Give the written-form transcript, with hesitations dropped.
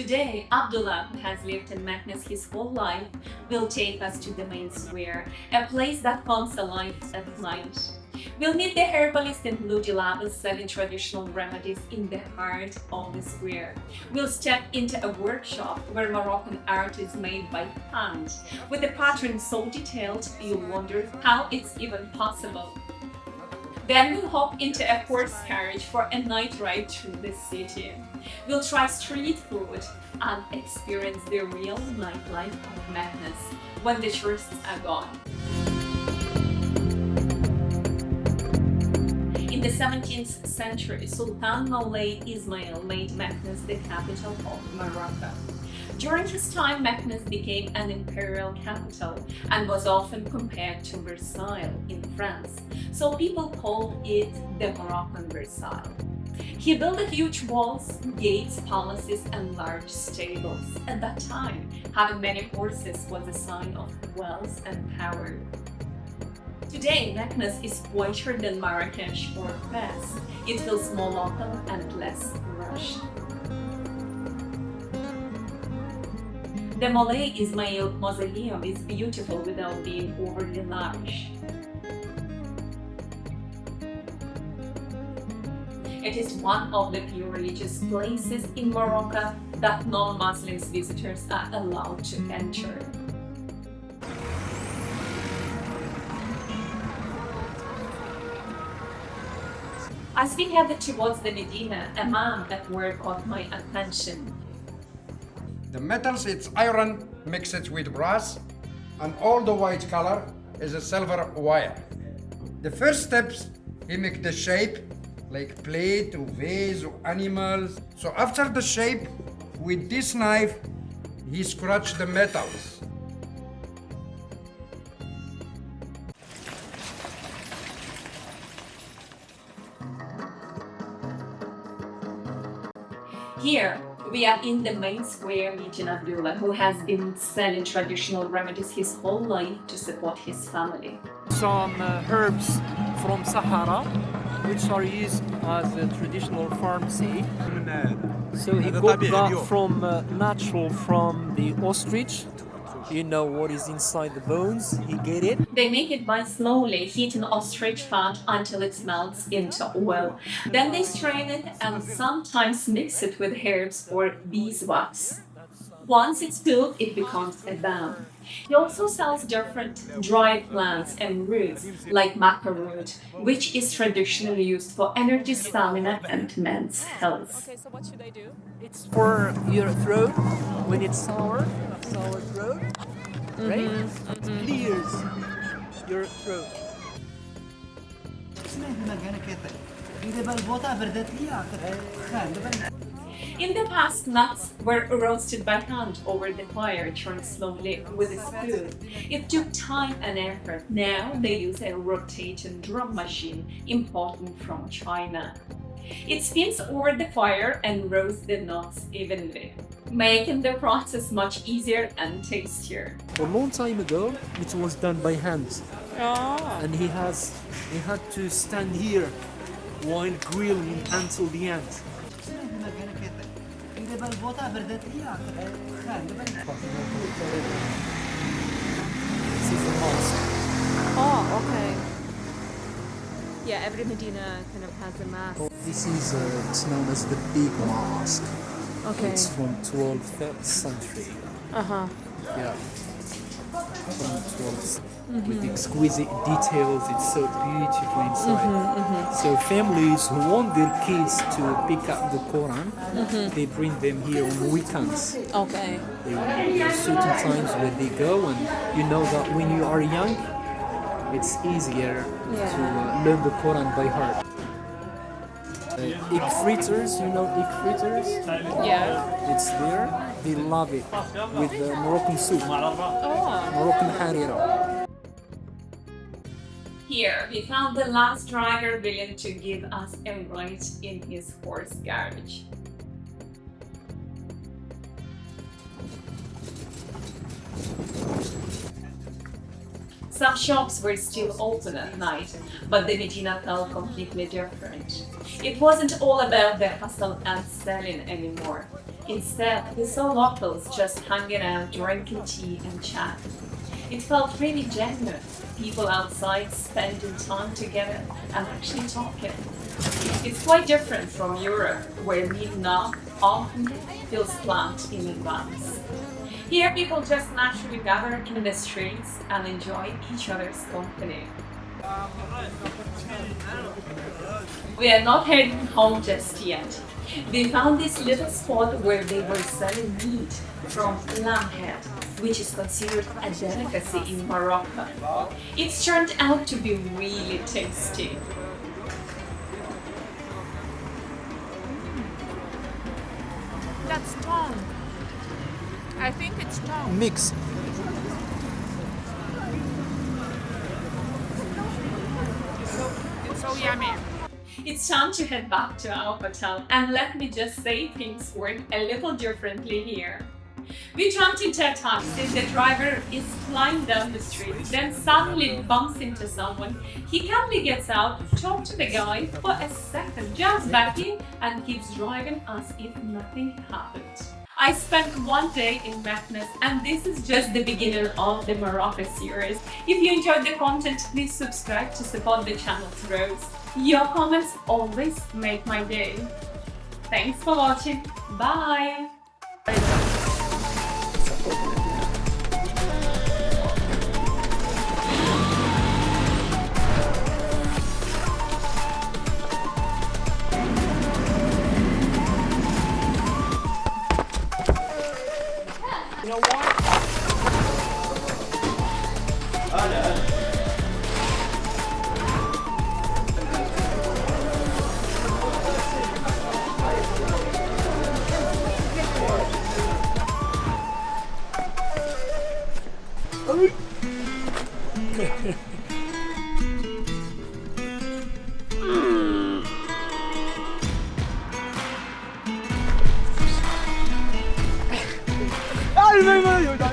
Today, Abdullah, who has lived in Meknes his whole life, will take us to the main square, a place that comes alive at night. We'll meet the herbalist in blue jalabi selling traditional remedies in the heart of the square. We'll step into a workshop where Moroccan art is made by hand, with a pattern so detailed you'll wonder how it's even possible. Then we'll hop into a horse carriage for a night ride through the city. We'll try street food and experience the real nightlife of Meknes when the tourists are gone. In the 17th century, Sultan Moulay Ismail made Meknes the capital of Morocco. During his time, Meknes became an imperial capital and was often compared to Versailles in France, so people called it the Moroccan Versailles. He built huge walls, gates, palaces, and large stables. At that time, having many horses was a sign of wealth and power. Today, Meknes is quieter than Marrakesh or Fez. It feels more local and less rushed. The Moulay Ismail Mausoleum is beautiful without being overly large. It is one of the few religious places in Morocco that non-Muslim visitors are allowed to enter. As we headed towards the Medina, a man at work caught my attention. The metals, it's iron mixed with brass, and all the white color is a silver wire. The first steps, he make the shape, like plate or vase or animals. So after the shape, with this knife, he scratch the metals. Here, we are in the main square meeting Abdullah, who has been selling traditional remedies his whole life to support his family. Some herbs from Sahara, which are used as a traditional pharmacy. So he got that from natural from the ostrich. You know what is inside the bones, he get it. They make it by slowly heating ostrich fat until it melts into oil. Then they strain it and sometimes mix it with herbs or beeswax. Once it's filled, it becomes a balm. He also sells different dried plants and roots, like maca root, which is traditionally used for energy, stamina, and men's health. Okay, so what should I do? It's for your throat when it's sour throat, right? It clears your throat. In the past, nuts were roasted by hand over the fire, churned slowly with a spoon. It took time and effort. Now they use a rotating drum machine imported from China. It spins over the fire and roasts the nuts evenly, making the process much easier and tastier. A long time ago, it was done by hand, and he had to stand here while grilling until the end. This is a mosque. Oh, okay. Yeah, every Medina kind of has a mask. This is it's known as the Big Mosque. Okay. It's from 12th century. Uh-huh. Yeah. From 12th with exquisite details. It's so beautiful inside. So families who want their kids to pick up the Quran, they bring them here on weekends. Okay. There are certain times where they go, and you know that when you are young, it's easier to learn the Quran by heart. Egg fritters, you know egg fritters? Yeah. It's there. They love it with Moroccan soup, Oh. Moroccan harira. Here, we found the last driver willing to give us a ride in his horse carriage. Some shops were still open at night, but the Medina felt completely different. It wasn't all about the hustle and selling anymore. Instead, we saw locals just hanging out, drinking tea and chat. It felt really genuine. People outside spending time together and actually talking. It's quite different from Europe, where meeting up often feels planned in advance. Here, people just naturally gather in the streets and enjoy each other's company. We are not heading home just yet. We found this little spot where they were selling meat from lamb head, which is considered a delicacy in Morocco. It's turned out to be really tasty. That's tongue. I think it's tongue. Mix. It's so yummy. It's time to head back to our hotel, and let me just say things work a little differently here. We jumped into a taxi, the driver is flying down the street, then suddenly bumps into someone. He calmly gets out, talks to the guy for a second, jumps back in and keeps driving as if nothing happened. I spent one day in Meknes, and this is just the beginning of the Morocco series. If you enjoyed the content, please subscribe to support the channel's growth. Your comments always make my day. Thanks for watching. Bye! You know what? Ay, no, no, no, no.